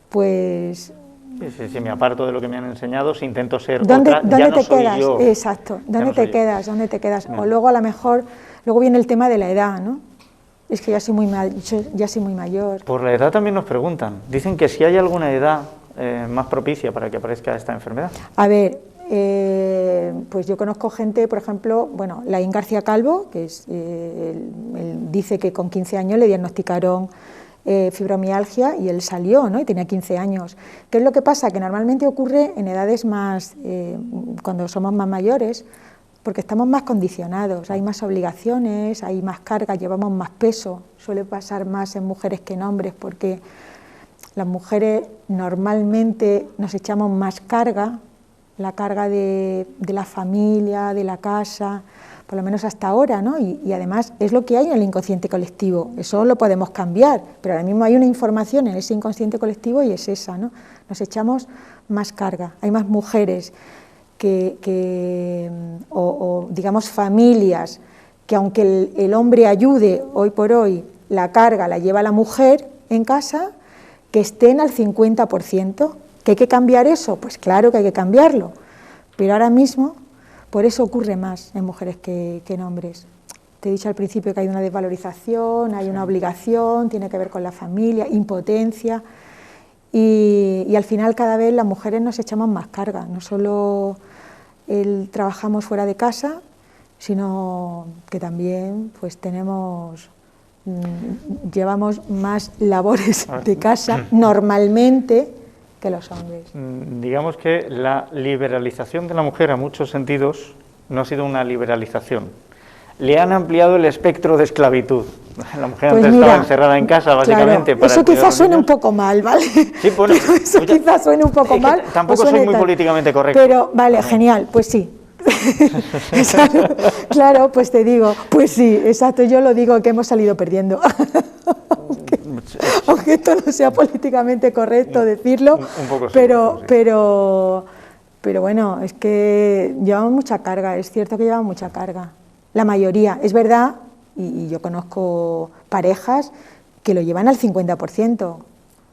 Speaker 2: Pues...
Speaker 1: Si me aparto de lo que me han enseñado, si intento ser
Speaker 2: ¿Dónde
Speaker 1: ya no
Speaker 2: te
Speaker 1: soy
Speaker 2: quedas?
Speaker 1: yo.
Speaker 2: Exacto, ¿dónde te quedas? ¿Dónde te quedas? O luego a lo mejor, luego viene el tema de la edad, ¿no? Es que ya soy muy mayor.
Speaker 1: Por la edad también nos preguntan, dicen que si hay alguna edad más propicia para que aparezca esta enfermedad.
Speaker 2: A ver, pues yo conozco gente, por ejemplo, bueno, Laín García Calvo, que es, él dice que con 15 años le diagnosticaron fibromialgia y él salió, ¿no? Y tenía 15 años. ¿Qué es lo que pasa? Que normalmente ocurre en edades más, cuando somos más mayores, porque estamos más condicionados, hay más obligaciones, hay más carga, llevamos más peso, suele pasar más en mujeres que en hombres, porque las mujeres normalmente nos echamos más carga, la carga de la familia, de la casa, por lo menos hasta ahora, ¿no? Y además es lo que hay en el inconsciente colectivo, eso lo podemos cambiar, pero ahora mismo hay una información en ese inconsciente colectivo y es esa, ¿no? Nos echamos más carga, hay más mujeres o digamos familias que aunque el hombre ayude, hoy por hoy la carga la lleva la mujer en casa, que estén al 50%. ¿Que hay que cambiar eso? Pues claro que hay que cambiarlo, pero ahora mismo por eso ocurre más en mujeres que en hombres. Te he dicho al principio que hay una desvalorización, hay una obligación, tiene que ver con la familia, impotencia, y al final cada vez las mujeres nos echamos más carga, no solo trabajamos fuera de casa, sino que también pues llevamos más labores de casa normalmente que los hombres.
Speaker 1: Digamos que la liberalización de la mujer a muchos sentidos no ha sido una liberalización. Le han ampliado el espectro de esclavitud. La mujer
Speaker 2: pues
Speaker 1: antes
Speaker 2: mira,
Speaker 1: estaba encerrada en casa, básicamente.
Speaker 2: Claro, eso quizás suene un poco mal, ¿vale?
Speaker 1: Sí, bueno,
Speaker 2: eso quizás suene un poco mal.
Speaker 1: Tampoco soy muy políticamente correcto.
Speaker 2: Pero, vale, genial, pues sí. Claro, pues te digo, pues sí, exacto, yo lo digo que hemos salido perdiendo. Aunque esto no sea políticamente correcto decirlo,
Speaker 1: un poco sí,
Speaker 2: pero bueno, es que llevamos mucha carga, es cierto que llevamos mucha carga. La mayoría, es verdad, y yo conozco parejas que lo llevan al 50%,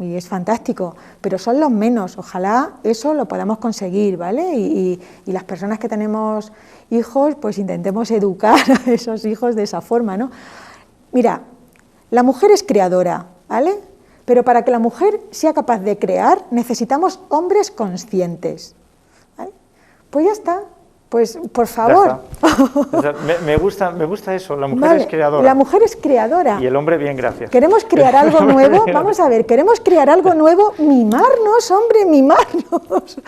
Speaker 2: y es fantástico, pero son los menos, ojalá eso lo podamos conseguir, ¿vale? Y las personas que tenemos hijos, pues intentemos educar a esos hijos de esa forma, ¿no? Mira, la mujer es creadora, ¿vale? Pero para que la mujer sea capaz de crear, necesitamos hombres conscientes, ¿vale? Pues ya está. Pues, por favor.
Speaker 1: O sea, me gusta eso, la mujer es creadora.
Speaker 2: La mujer es creadora.
Speaker 1: Y el hombre, bien, gracias.
Speaker 2: ¿Queremos crear algo nuevo? Vamos a ver, ¿queremos crear algo nuevo? Mimarnos, hombre, mimarnos.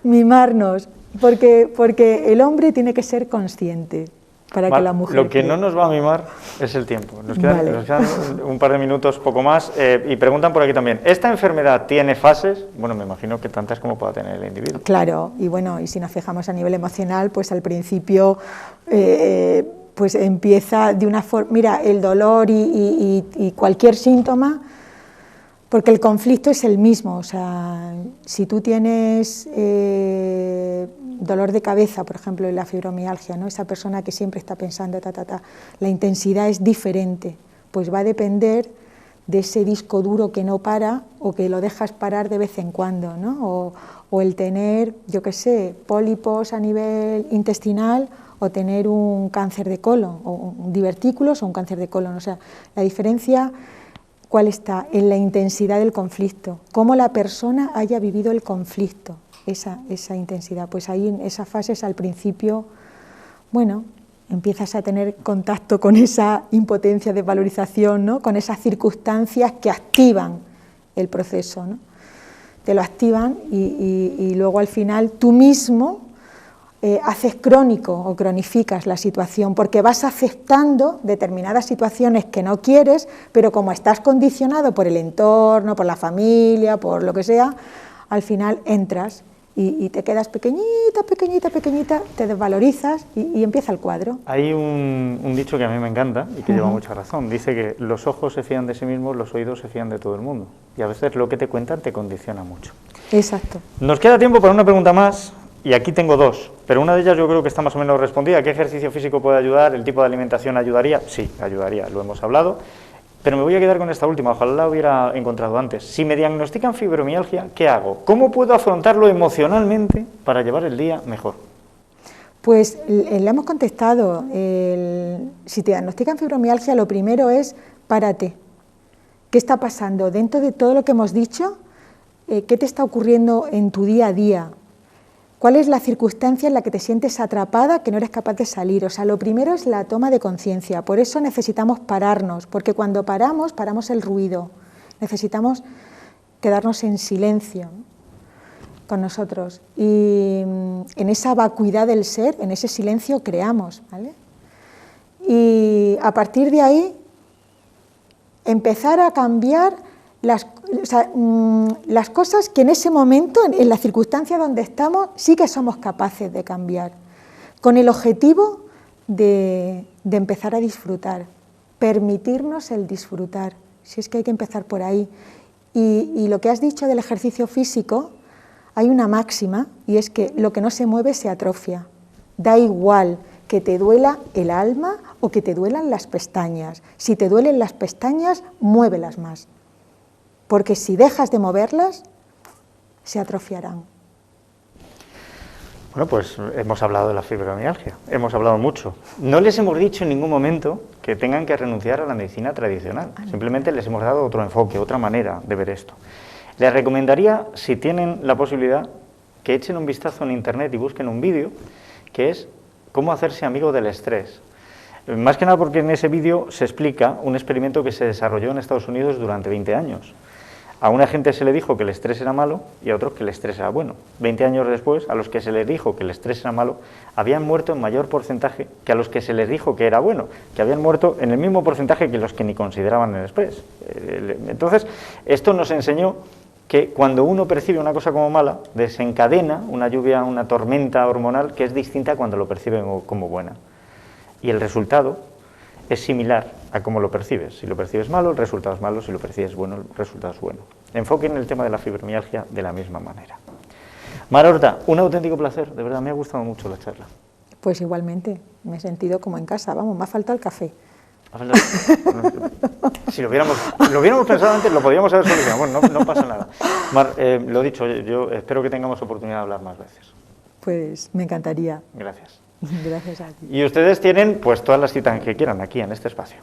Speaker 2: Mimarnos. Porque el hombre tiene que ser consciente para que la mujer...
Speaker 1: Lo que no nos va a mimar es el tiempo. Nos quedan un par de minutos, poco más. Y preguntan por aquí también, ¿esta enfermedad tiene fases? Bueno, me imagino que tantas como pueda tener el individuo.
Speaker 2: Claro, y bueno, y si nos fijamos a nivel emocional, pues al principio pues empieza de una forma... Mira, el dolor y cualquier síntoma, porque el conflicto es el mismo. O sea, si tú tienes... dolor de cabeza, por ejemplo, en la fibromialgia, ¿no? Esa persona que siempre está pensando, la intensidad es diferente, pues va a depender de ese disco duro que no para o que lo dejas parar de vez en cuando, ¿no? O el tener, yo qué sé, pólipos a nivel intestinal o tener un cáncer de colon, o divertículos o un cáncer de colon. O sea, la diferencia, ¿cuál está? En la intensidad del conflicto, cómo la persona haya vivido el conflicto. Esa intensidad, pues ahí en esas fases al principio, bueno, empiezas a tener contacto con esa impotencia de valorización, ¿no? Con esas circunstancias que activan el proceso, ¿no? Te lo activan y luego al final tú mismo haces crónico o cronificas la situación porque vas aceptando determinadas situaciones que no quieres, pero como estás condicionado por el entorno, por la familia, por lo que sea, al final entras y te quedas pequeñita, te desvalorizas y empieza el cuadro.
Speaker 1: Hay un dicho que a mí me encanta y que lleva mucha razón. Dice que los ojos se fían de sí mismos, los oídos se fían de todo el mundo. Y a veces lo que te cuentan te condiciona mucho.
Speaker 2: Exacto.
Speaker 1: Nos queda tiempo para una pregunta más, y aquí tengo dos, pero una de ellas yo creo que está más o menos respondida. ¿Qué ejercicio físico puede ayudar? ¿El tipo de alimentación ayudaría? Sí, ayudaría, lo hemos hablado. Pero me voy a quedar con esta última, ojalá la hubiera encontrado antes. Si me diagnostican fibromialgia, ¿qué hago? ¿Cómo puedo afrontarlo emocionalmente para llevar el día mejor?
Speaker 2: Pues le hemos contestado, si te diagnostican fibromialgia, lo primero es párate. ¿Qué está pasando? Dentro de todo lo que hemos dicho, ¿qué te está ocurriendo en tu día a día? ¿Cuál es la circunstancia en la que te sientes atrapada, que no eres capaz de salir? O sea, lo primero es la toma de conciencia. Por eso necesitamos pararnos, porque cuando paramos el ruido. Necesitamos quedarnos en silencio, ¿no? Con nosotros. Y en esa vacuidad del ser, en ese silencio creamos, ¿vale? Y a partir de ahí, empezar a cambiar las cosas que en ese momento, en la circunstancia donde estamos, sí que somos capaces de cambiar, con el objetivo de empezar a disfrutar, permitirnos el disfrutar, si es que hay que empezar por ahí. Y lo que has dicho del ejercicio físico, hay una máxima y es que lo que no se mueve se atrofia. Da igual que te duela el alma o que te duelan las pestañas. Si te duelen las pestañas, muévelas más. Porque si dejas de moverlas, se atrofiarán.
Speaker 1: Bueno, pues hemos hablado de la fibromialgia, hemos hablado mucho. No les hemos dicho en ningún momento que tengan que renunciar a la medicina tradicional. Simplemente les hemos dado otro enfoque, otra manera de ver esto. Les recomendaría, si tienen la posibilidad, que echen un vistazo en internet y busquen un vídeo que es cómo hacerse amigo del estrés. Más que nada porque en ese vídeo se explica un experimento que se desarrolló en Estados Unidos durante 20 años. A una gente se le dijo que el estrés era malo y a otros que el estrés era bueno. 20 años después, a los que se les dijo que el estrés era malo, habían muerto en mayor porcentaje que a los que se les dijo que era bueno, que habían muerto en el mismo porcentaje que los que ni consideraban el estrés. Entonces, esto nos enseñó que cuando uno percibe una cosa como mala, desencadena una lluvia, una tormenta hormonal que es distinta a cuando lo percibe como buena. Y el resultado es similar a cómo lo percibes. Si lo percibes malo, el resultado es malo; si lo percibes bueno, el resultado es bueno. Enfoquen el tema de la fibromialgia de la misma manera. Mar Horta, un auténtico placer, de verdad me ha gustado mucho la charla.
Speaker 2: Pues igualmente, me he sentido como en casa, vamos, me ha faltado el café.
Speaker 1: Si lo hubiéramos pensado antes, lo podríamos haber solucionado. Bueno, no pasa nada. Mar, lo dicho, yo espero que tengamos oportunidad de hablar más veces.
Speaker 2: Pues me encantaría.
Speaker 1: Gracias.
Speaker 2: Gracias a ti.
Speaker 1: Y ustedes tienen pues todas las citas que quieran aquí en este espacio.